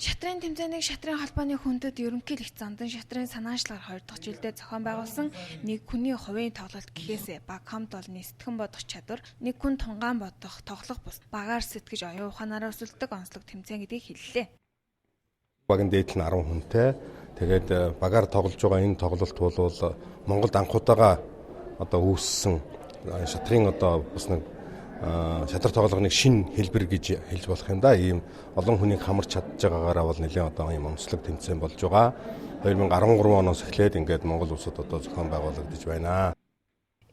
Шатрын тэмцээнийг шатрын холбооны хүндэд ерөнхийлөгч Зандан шатрын санаачлагаар 2 дахь жилдээ зохион байгуулсан нэг хүний хувийн тоглолт гэхээсээ баг хамт олонний сэтгэн бодох чадвар, нэг хүн тунгаан бодох, тоглох бус, багаар сэтгэж оюун ухаанаараа өсөлдөг онцлог тэмцээн гэдгийг хэллээ. Багийн дээд нь 10 хүнтэй. Тэгээд багаар тоглож байгаа энэ тоглолт бол Монголд анхудаага үүссэн шатрын бас нэг шатрын тоглоомын шинэ хэлбэр гэж хэлж болох юм да. Ийм олон хүнийг хамарч чадж байгаагаараа бол нэлээд ийм онцлог тэмцээн болж байгаа. 2013 оноос эхлээд ингээд Монгол улсад зохион байгуулагдаж байна.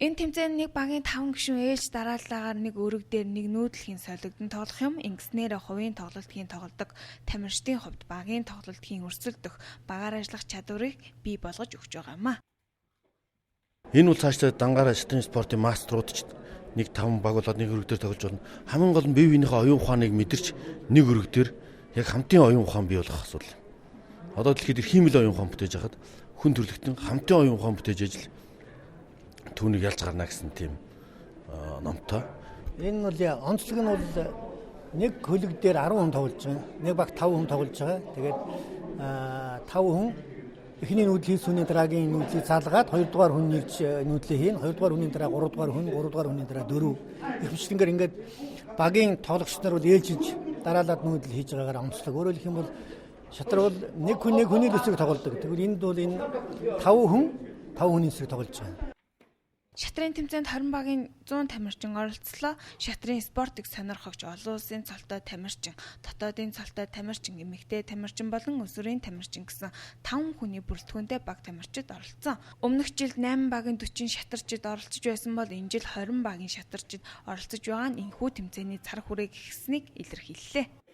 Энэ тэмцээн нэг багийн 5 гишүүн ээлж дарааллагаар нэг өрөг дээр нэг нүүдэлхийн солигдсон тоглох юм. Ингэснээр хувийн тоглолтын тоглодог тамирчдын хувьд багийн тоглолтын өрсөлдөх, багаар ажиллах чадварыг бий болгож өгч байгаа юм а. Энэ бол цаашдаа дангаар шатрын спортын мастерууд ч нэг 5 баг болоод нэг өрөг дээр тоглож болно. Хамгийн гол нь бие биенийхээ оюун ухааныг мэдэрч нэг өрөг дээр яг хамтын оюун ухаан бий болгох асуудал. Одоо дэлхийд хиймэл оюун ухаан бүтээж хахад хүн төрөлхтөн хамтын оюун ухаан бүтээж ажил түүнийг ялж гарна гэсэн тийм номтой. Энэ бол онцлог нь бол нэг хөлөг дээр 10 хүн тоглож байгаа. Нэг баг 5 хүн тоглож байгаа. Тэгээд 5 хүн эхний нүүдлийн сүний дараагийн нүүдлийг цаалгаад 2 дугаар хүн нэгж нүүдлээ хийн. 2 дугаар хүний дараа 3 дугаар хүн, 3 дугаар хүний дараа 4. Их бичлэнгээр ингээд багийн тоглогч нар бол ээлжиж дараалаад нүүдэл хийж байгаагаар онцлог. Өөрөөр хэлэх юм бол шатар бол нэг хүн нэг хүний эсрэг тоглодог. Тэгвэл энд бол энэ 5 хүний эсрэг тоглож байгаа. Шатрын тэмцээнд 20 багийн 100 тамирчин оролцлоо. Шатрын спортыг сонирхогч олон улсын цолтой тамирчин, дотоодын цолтой тамирчин, эмэгтэй тамирчин болон өсвөрийн тамирчин гэсэн 5 хүний бүрэлдэхүүнтэй баг тамирчид оролцсон. Өмнөх жилд 8 багийн 40 шатарчид оролцож байсан бол энэ жил 20 багийн шатарчид оролцож байгаа нь энэхүү тэмцээний цар хүрээг ихснийг илэрхийллээ.